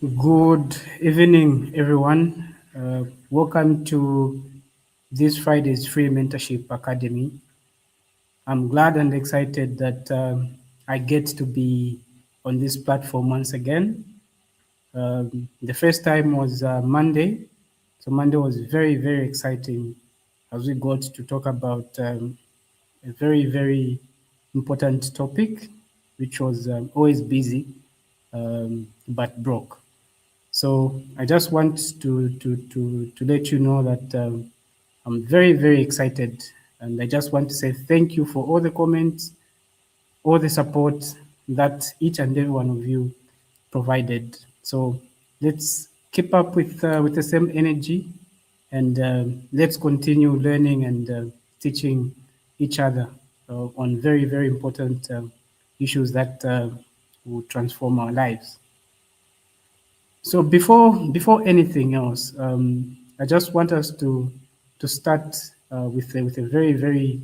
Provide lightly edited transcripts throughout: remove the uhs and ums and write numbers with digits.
Good evening, everyone. Welcome to this Friday's Free Mentorship Academy. I'm glad and excited that I get to be on this platform once again. The first time was Monday, so Monday was very, very exciting as we got to talk about a very, very important topic, which was always busy but broke. So I just want to let you know that I'm very, very excited. And I just want to say thank you for all the comments, all the support that each and every one of you provided. So let's keep up with the same energy and let's continue learning and teaching each other on very, very important issues that will transform our lives. So before anything else, I just want us to start with a very, very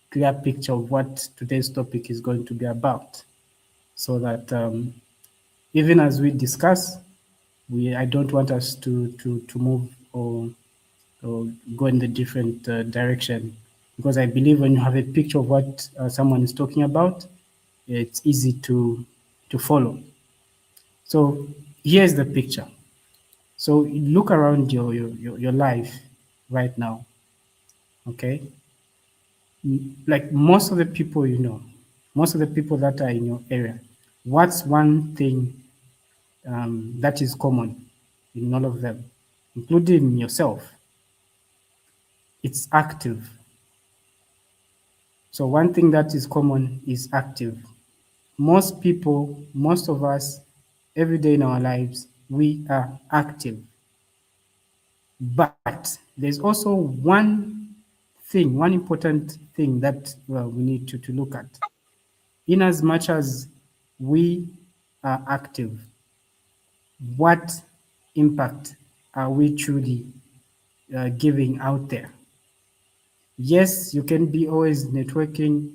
clear picture of what today's topic is going to be about, so that even as we discuss, I don't want us to move or go in the different direction, because I believe when you have a picture of what someone is talking about, it's easy to follow. So here's the picture. So look around your life right now, okay? Like most of the people you know, most of the people that are in your area, what's one thing that is common in all of them, including yourself? It's active. So one thing that is common is active. Most people, most of us, every day in our lives, we are active. But there's also one important thing that we need to look at. In as much as we are active, what impact are we truly giving out there? Yes, you can be always networking,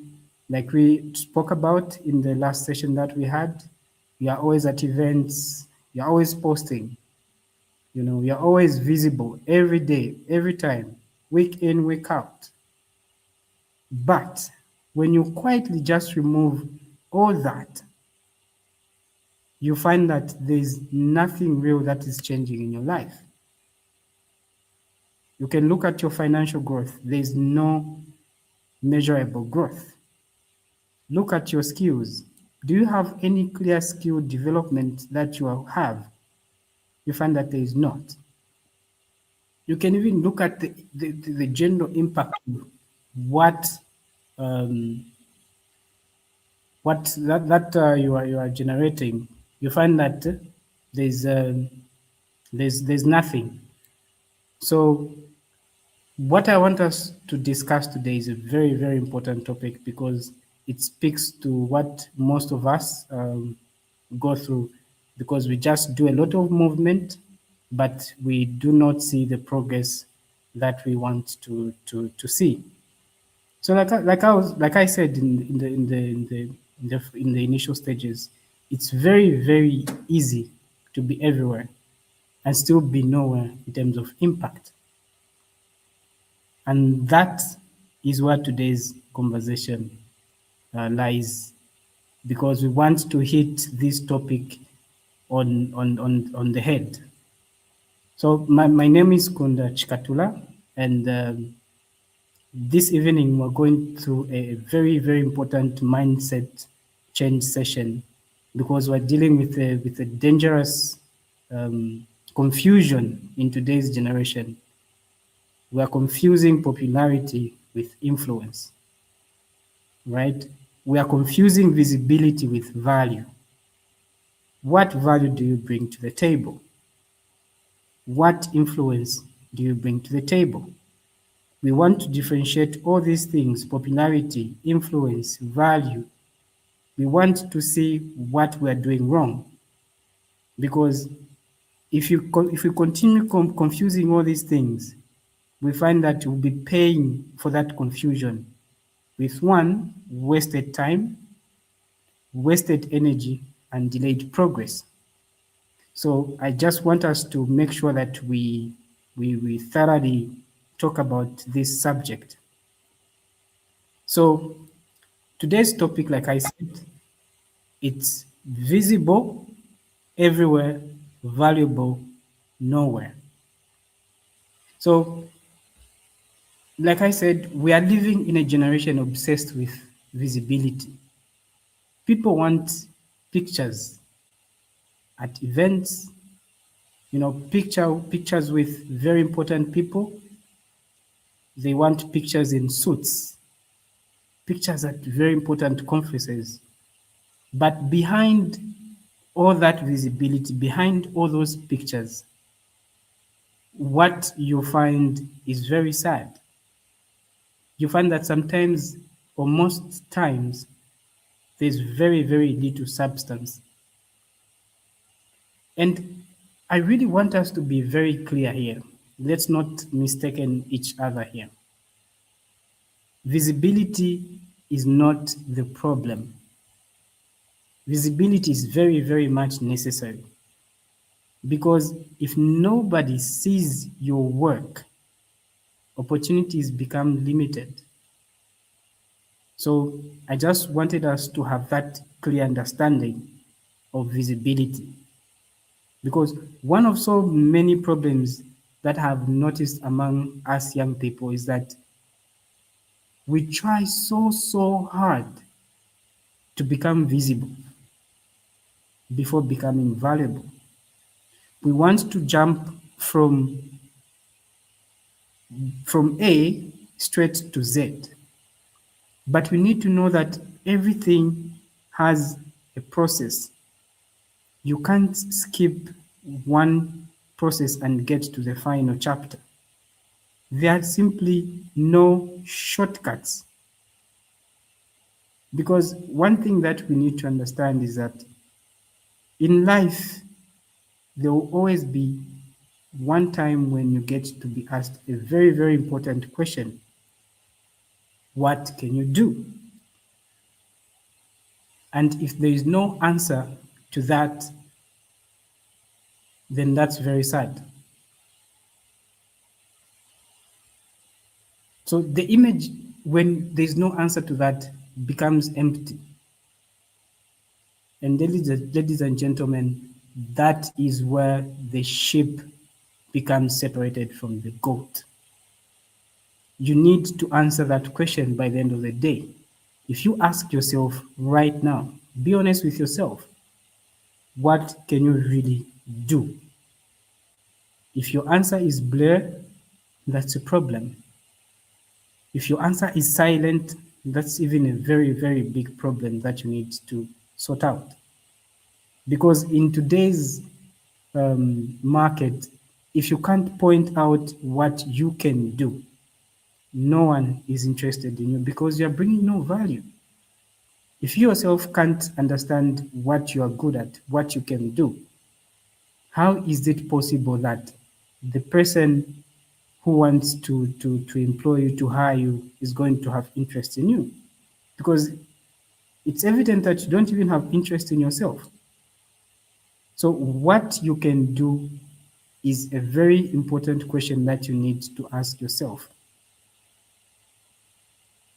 like we spoke about in the last session that we had. You are always at events, you're always posting, you're always visible every day, every time, week in, week out. But when you quietly just remove all that, you find that there's nothing real that is changing in your life. You can look at your financial growth, there's no measurable growth. Look at your skills. Do you have any clear skill development that you have? You find that there is not. You can even look at the general impact of what um, what you are generating. You find that there's there's nothing. So what I want us to discuss today is a very, very important topic, because it speaks to what most of us go through, because we just do a lot of movement, but we do not see the progress that we want to see. So like I said in the initial stages, it's very, very easy to be everywhere and still be nowhere in terms of impact. And that is where today's conversation lies, because we want to hit this topic on the head. So my name is Kunda Chikatula, and this evening we're going through a very, very important mindset change session, because we're dealing with a dangerous confusion in today's generation. We are confusing popularity with influence, right? We are confusing visibility with value. What value do you bring to the table? What influence do you bring to the table? We want to differentiate all these things: popularity, influence, value. We want to see what we are doing wrong, because if we continue confusing all these things, we find that we'll be paying for that confusion with one, wasted time, wasted energy, and delayed progress. So I just want us to make sure that we thoroughly talk about this subject. So today's topic, like I said, it's visible everywhere, valuable nowhere. So, like I said, we are living in a generation obsessed with visibility. People want pictures at events, pictures with very important people. They want pictures in suits, pictures at very important conferences. But behind all that visibility, behind all those pictures, what you find is very sad. You find that sometimes, or most times, there's very, very little substance. And I really want us to be very clear here. Let's not mistaken each other here. Visibility is not the problem. Visibility is very, very much necessary because if nobody sees your work, opportunities become limited. So I just wanted us to have that clear understanding of visibility. Because one of so many problems that I've noticed among us young people is that we try so hard to become visible before becoming valuable. We want to jump from A straight to Z. But we need to know that everything has a process. You can't skip one process and get to the final chapter. There are simply no shortcuts. Because one thing that we need to understand is that in life, there will always be one time when you get to be asked a very, very important question. What can you do? And if there is no answer to that, then that's very sad. So the image, when there's no answer to that, becomes empty. And ladies and gentlemen, that is where the sheep becomes separated from the goat. You need to answer that question by the end of the day. If you ask yourself right now, be honest with yourself, what can you really do? If your answer is blur, that's a problem. If your answer is silent, that's even a very, very big problem that you need to sort out. Because in today's market, if you can't point out what you can do, no one is interested in you because you're bringing no value. If you yourself can't understand what you are good at, what you can do, how is it possible that the person who wants to employ you, to hire you, is going to have interest in you? Because it's evident that you don't even have interest in yourself. So what you can do is a very important question that you need to ask yourself.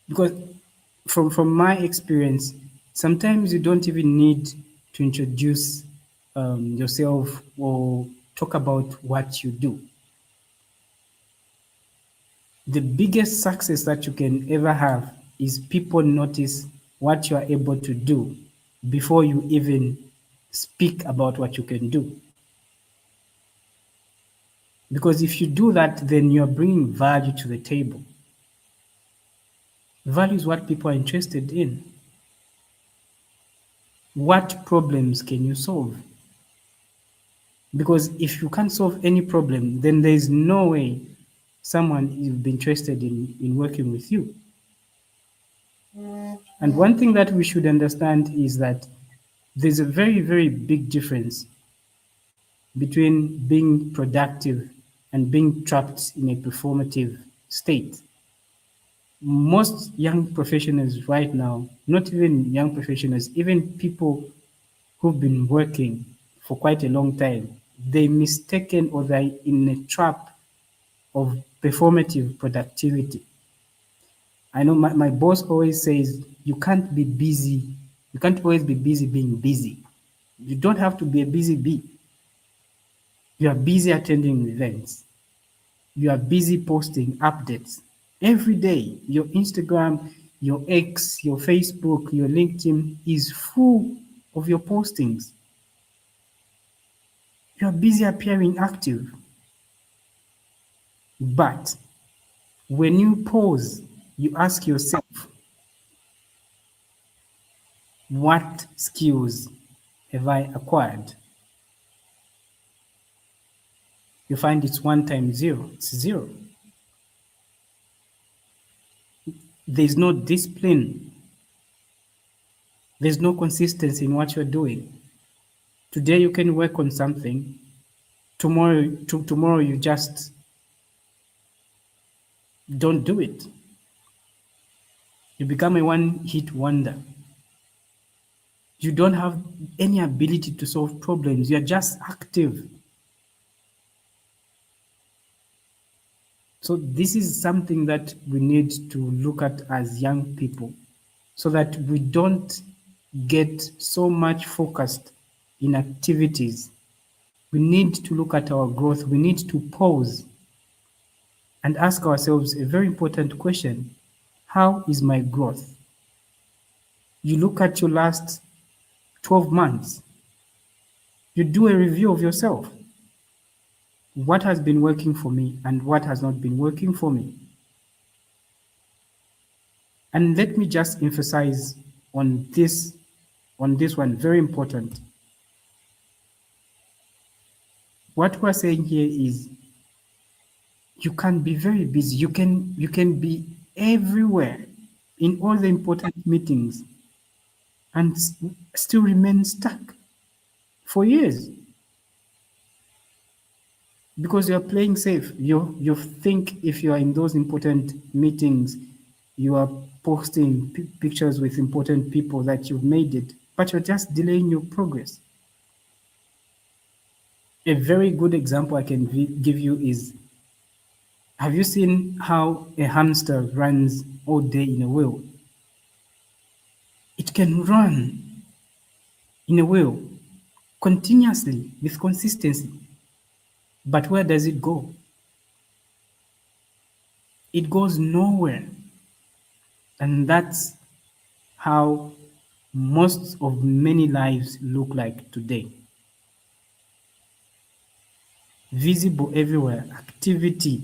Because from my experience, sometimes you don't even need to introduce yourself or talk about what you do. The biggest success that you can ever have is people notice what you are able to do before you even speak about what you can do. Because if you do that, then you're bringing value to the table. Value is what people are interested in. What problems can you solve? Because if you can't solve any problem, then there is no way someone will be interested in working with you. And one thing that we should understand is that there's a very, very big difference between being productive and being trapped in a performative state. Most young professionals right now, not even young professionals, even people who've been working for quite a long time. They mistaken or they're in a trap of performative productivity. I know my boss always says you can't be busy. You can't always be busy being busy. You don't have to be a busy bee. You are busy attending events. You are busy posting updates. Every day, your Instagram, your X, your Facebook, your LinkedIn is full of your postings. You are busy appearing active. But when you pause, you ask yourself, what skills have I acquired? You find it's 1 times 0, it's 0. There's no discipline, there's no consistency in what you're doing. Today you can work on something, tomorrow you just don't do it. You become a one-hit wonder. You don't have any ability to solve problems. You're just active. So this is something that we need to look at as young people so that we don't get so much focused in activities. We need to look at our growth. We need to pause and ask ourselves a very important question. How is my growth? You look at your last 12 months. You do a review of yourself. What has been working for me and what has not been working for me? And let me just emphasize on this one, very important. What we're saying here is you can be very busy. You can be everywhere in all the important meetings and still remain stuck for years because you're playing safe. You think if you are in those important meetings, you are posting pictures with important people that you've made it, but you're just delaying your progress. A very good example I can give you is, have you seen how a hamster runs all day in a wheel? It can run in a wheel continuously with consistency. But where does it go? It goes nowhere. And that's how most of many lives look like today. Visible everywhere, activity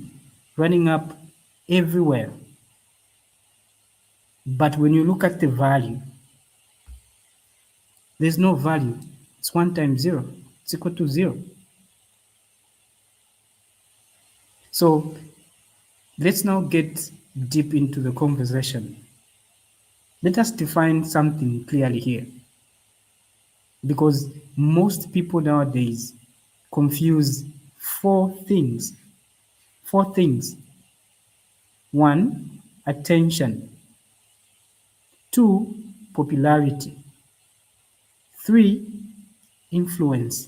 running up everywhere. But when you look at the value, there's no value. It's 1 times 0. It's equal to 0. So let's now get deep into the conversation. Let us define something clearly here. Because most people nowadays confuse four things. Four things. 1, attention. 2, popularity. 3, influence.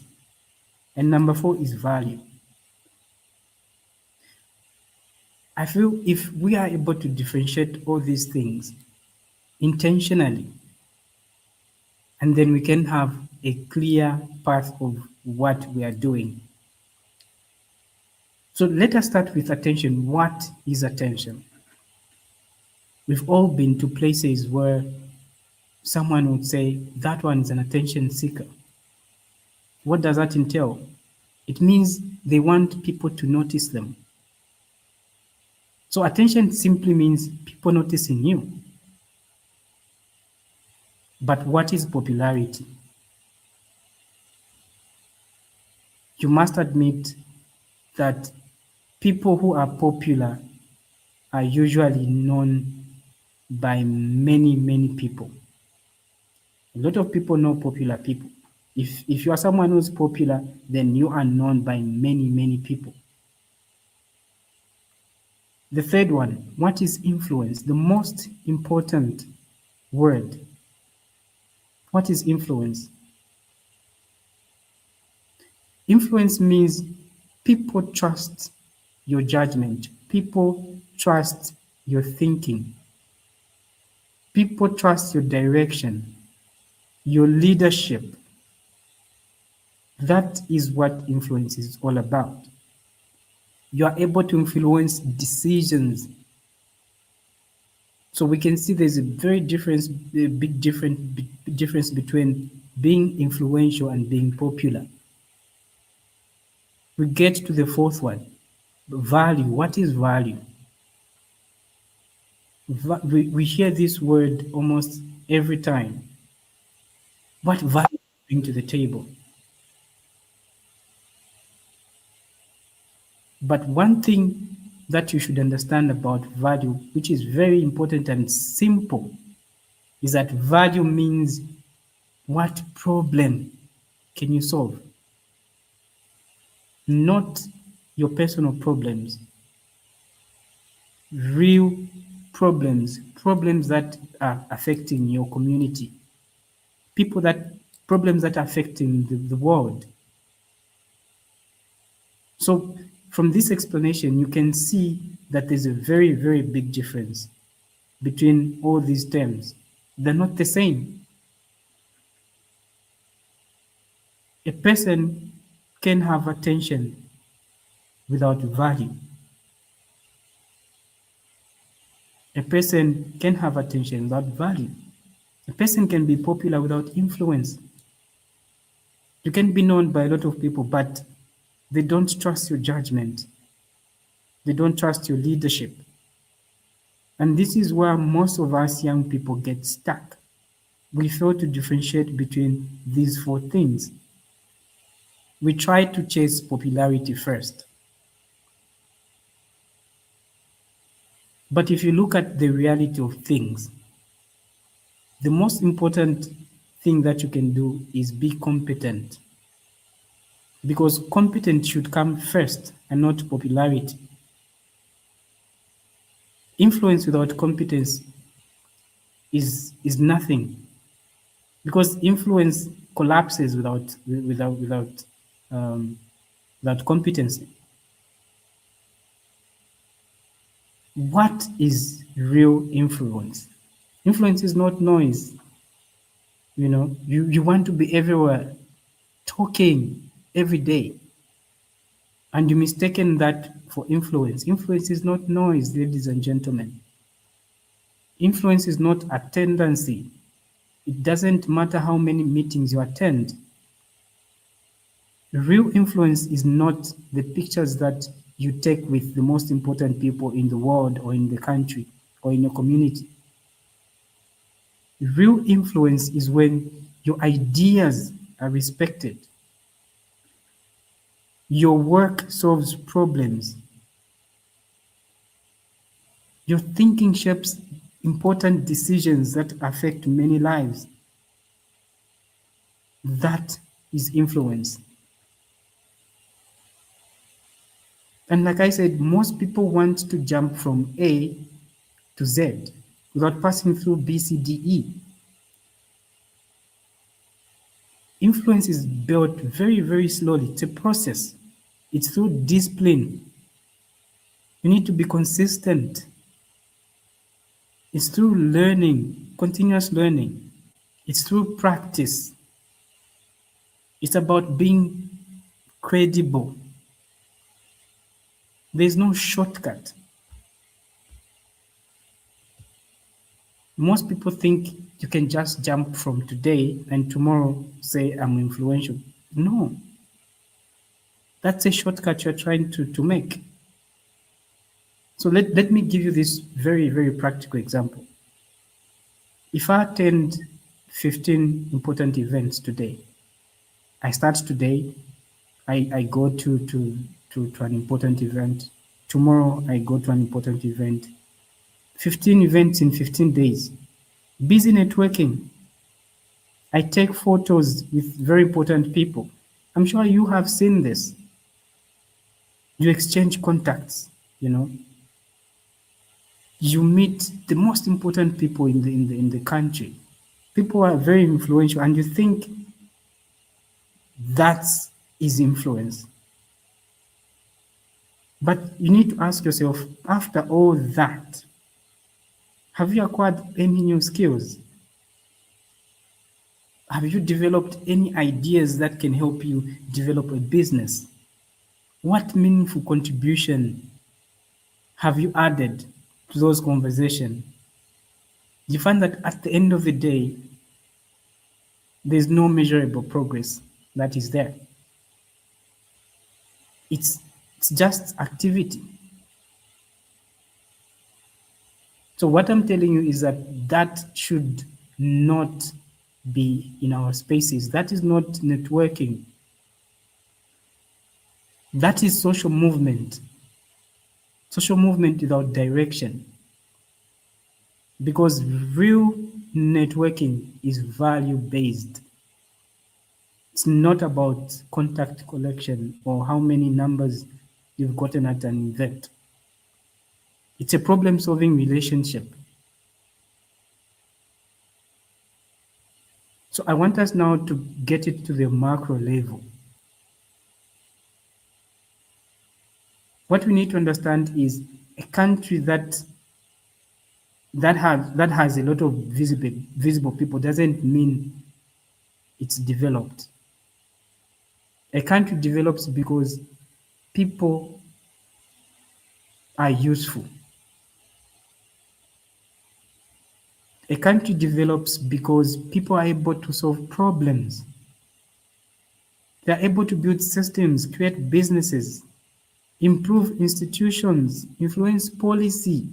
And number 4 is value. I feel if we are able to differentiate all these things intentionally, and then we can have a clear path of what we are doing. So let us start with attention. What is attention? We've all been to places where someone would say, that one is an attention seeker. What does that entail? It means they want people to notice them. So attention simply means people noticing you. But what is popularity? You must admit that people who are popular are usually known by many, many people. A lot of people know popular people. If you are someone who's popular, then you are known by many, many people. The third one, what is influence? The most important word. What is influence? Influence means people trust your judgment, people trust your thinking, people trust your direction, your leadership. That is what influence is all about. You are able to influence decisions. So we can see there's a big difference between being influential and being popular. We get to the fourth one, value. What is value? We hear this word almost every time. What value do you bring to the table? But one thing that you should understand about value, which is very important and simple, is that value means what problem can you solve? Not your personal problems, real problems that are affecting your community, problems that are affecting the world. So from this explanation, you can see that there's a very, very big difference between all these terms. They're not the same. A person can have attention without value. A person can have attention without value. A person can be popular without influence. You can be known by a lot of people, but they don't trust your judgment. They don't trust your leadership. And this is where most of us young people get stuck. We fail to differentiate between these four things. We try to chase popularity first. But if you look at the reality of things, the most important thing that you can do is be competent. Because competence should come first and not popularity. Influence without competence is nothing, because influence collapses um, without competency. What is real influence? Influence is not noise. You want to be everywhere, talking every day, and you mistaken that for influence. Influence is not noise, ladies and gentlemen. Influence is not a tendency. It doesn't matter how many meetings you attend. Real influence is not the pictures that you take with the most important people in the world or in the country or in your community. Real influence is when your ideas are respected, your work solves problems, your thinking shapes important decisions that affect many lives. That is influence. And like I said, most people want to jump from A to Z without passing through B, C, D, E. Influence is built very, very slowly. It's a process. It's through discipline. You need to be consistent. It's through learning, continuous learning. It's through practice. It's about being credible. There's no shortcut. Most people think you can just jump from today and tomorrow say I'm influential. No. That's a shortcut you're trying to make. So let me give you this very, very practical example. If I attend 15 important events today, I start today, I go to an important event. Tomorrow, I go to an important event. 15 events in 15 days. Busy networking. I take photos with very important people. I'm sure you have seen this. You exchange contacts, You meet the most important people in the country. People are very influential, and you think that's is influence. But you need to ask yourself, after all that, have you acquired any new skills? Have you developed any ideas that can help you develop a business? What meaningful contribution have you added to those conversations? You find that at the end of the day, there's no measurable progress that is there. It's, it's just activity. So what I'm telling you is that that should not be in our spaces. That is not networking. That is social movement. Social movement without direction. Because real networking is value-based. It's not about contact collection or how many numbers you've gotten at an event. It's a problem-solving relationship. So I want us now to get it to the macro level. What we need to understand is a country that has a lot of visible people doesn't mean it's developed. A country develops because people are useful. A country develops because people are able to solve problems. They are able to build systems, create businesses, improve institutions, influence policy.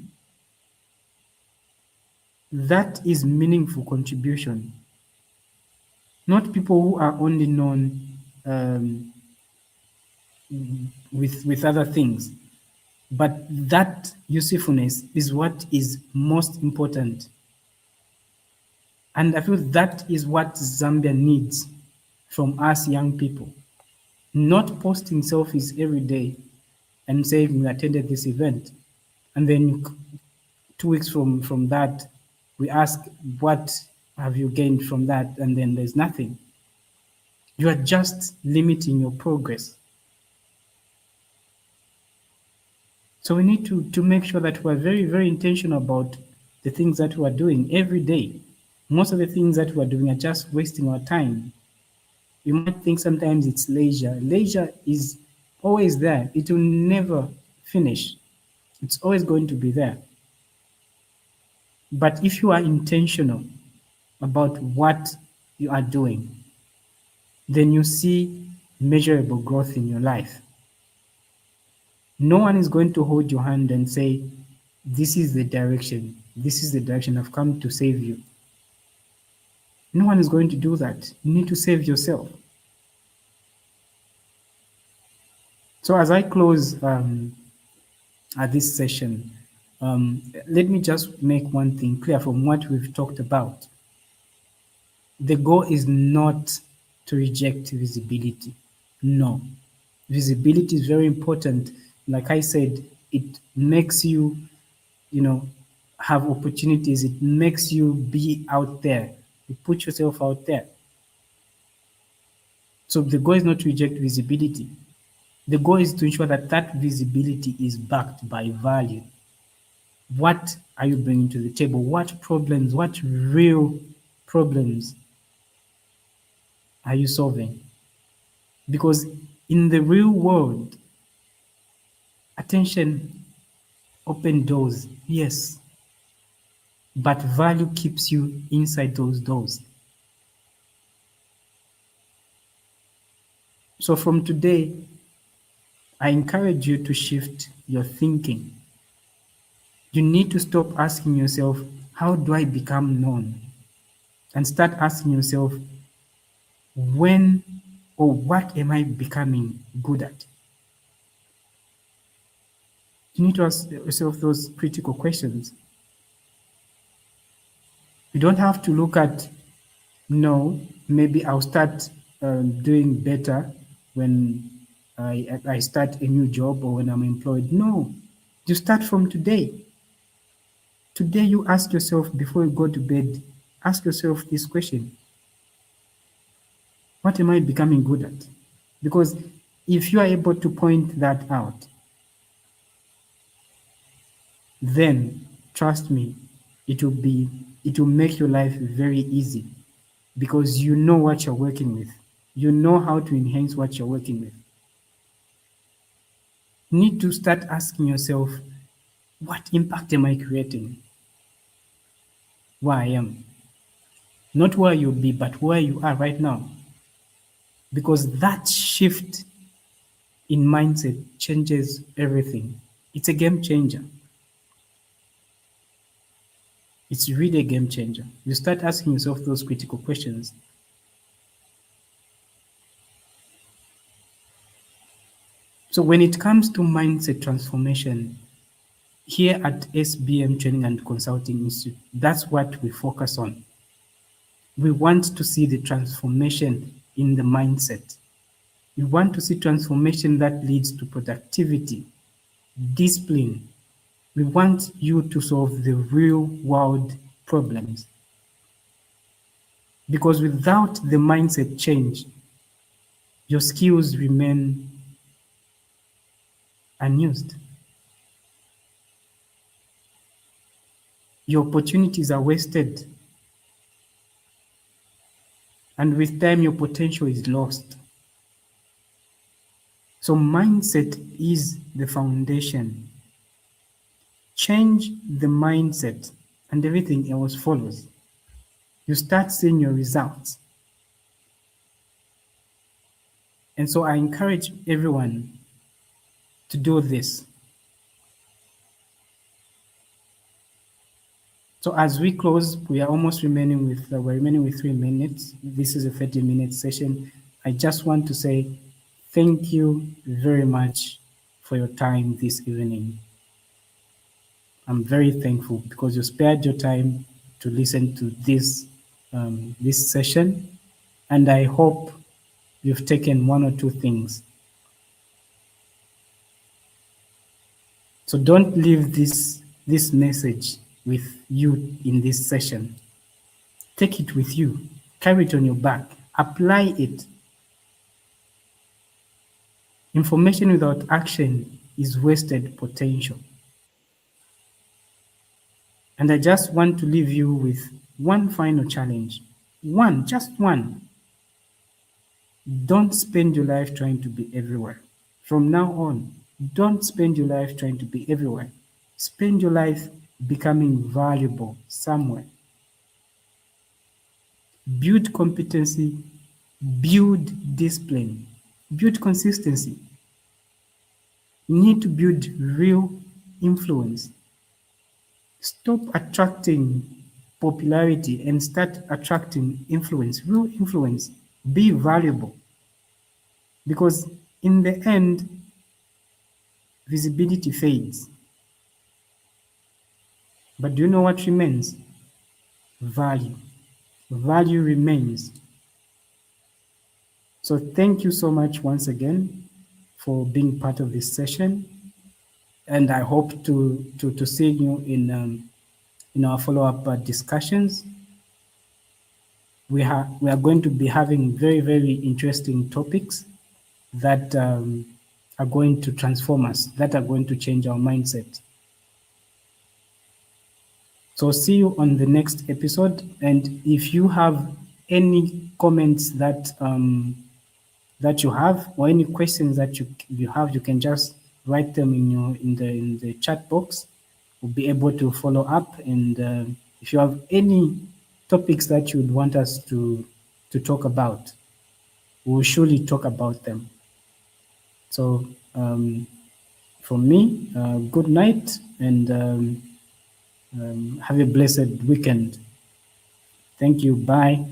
That is meaningful contribution. Not people who are only known with other things. But that usefulness is what is most important. And I feel that is what Zambia needs from us young people. Not posting selfies every day and saying we attended this event. And then 2 weeks from that, we ask, what have you gained from that? And then there's nothing. You are just limiting your progress. So we need to make sure that we're very, very intentional about the things that we're doing every day. Most of the things that we're doing are just wasting our time. You might think sometimes it's leisure. Leisure is always there. It will never finish. It's always going to be there. But if you are intentional about what you are doing, then you see measurable growth in your life. No one is going to hold your hand and say, this is the direction. This is the direction I've come to save you. No one is going to do that. You need to save yourself. So as I close at this session, let me just make one thing clear from what we've talked about. The goal is not to reject visibility. No. Visibility is very important. Like I said, it makes you, have opportunities. It makes you be out there. You put yourself out there. So the goal is not to reject visibility. The goal is to ensure that that visibility is backed by value. What are you bringing to the table? What problems, what real problems are you solving? Because in the real world, attention opens doors, yes, but value keeps you inside those doors. So from today, I encourage you to shift your thinking. You need to stop asking yourself, how do I become known? And start asking yourself, when or what am I becoming good at? You need to ask yourself those critical questions. You don't have to look at, no, maybe I'll start doing better when I start a new job or when I'm employed. No, you start from today. Today you ask yourself before you go to bed, ask yourself this question. What am I becoming good at? Because if you are able to point that out, then trust me, it will make your life very easy because you know what you're working with. You know how to enhance what you're working with. You need to start asking yourself, what impact am I creating? Where I am. Not where you'll be, but where you are right now. Because that shift in mindset changes everything. It's a game changer. It's really a game changer. You start asking yourself those critical questions. So when it comes to mindset transformation, here at SBM Training and Consulting Institute, that's what we focus on. We want to see the transformation in the mindset. We want to see transformation that leads to productivity, discipline. We want you to solve the real world problems. Because without the mindset change, your skills remain unused. Your opportunities are wasted. And with time, your potential is lost. So mindset is the foundation. Change the mindset and everything else follows. You start seeing your results. And so I encourage everyone to do this. So as we close, we are almost remaining with, we're remaining with 3 minutes. This is a 30-minute session. I just want to say thank you very much for your time this evening. I'm very thankful because you spared your time to listen to this session, and I hope you've taken one or two things. So don't leave this message with you in this session. Take it with you, carry it on your back, apply it. Information without action is wasted potential. And I just want to leave you with one final challenge. One, just one. Don't spend your life trying to be everywhere. From now on, don't spend your life trying to be everywhere. Spend your life becoming valuable somewhere. Build competency, build discipline, build consistency. You need to build real influence. Stop attracting popularity and start attracting influence, real influence. Be valuable. Because in the end, visibility fades. But do you know what remains? Value. Value remains. So thank you so much once again for being part of this session. And I hope to see you in our follow-up discussions. We are going to be having very, very interesting topics that are going to transform us, that are going to change our mindset. So see you on the next episode. And if you have any comments that that you have or any questions that you have, you can just write them in the chat box. We'll be able to follow up. And if you have any topics that you would want us to talk about, we'll surely talk about them. So from me, good night and have a blessed weekend. Thank you. Bye.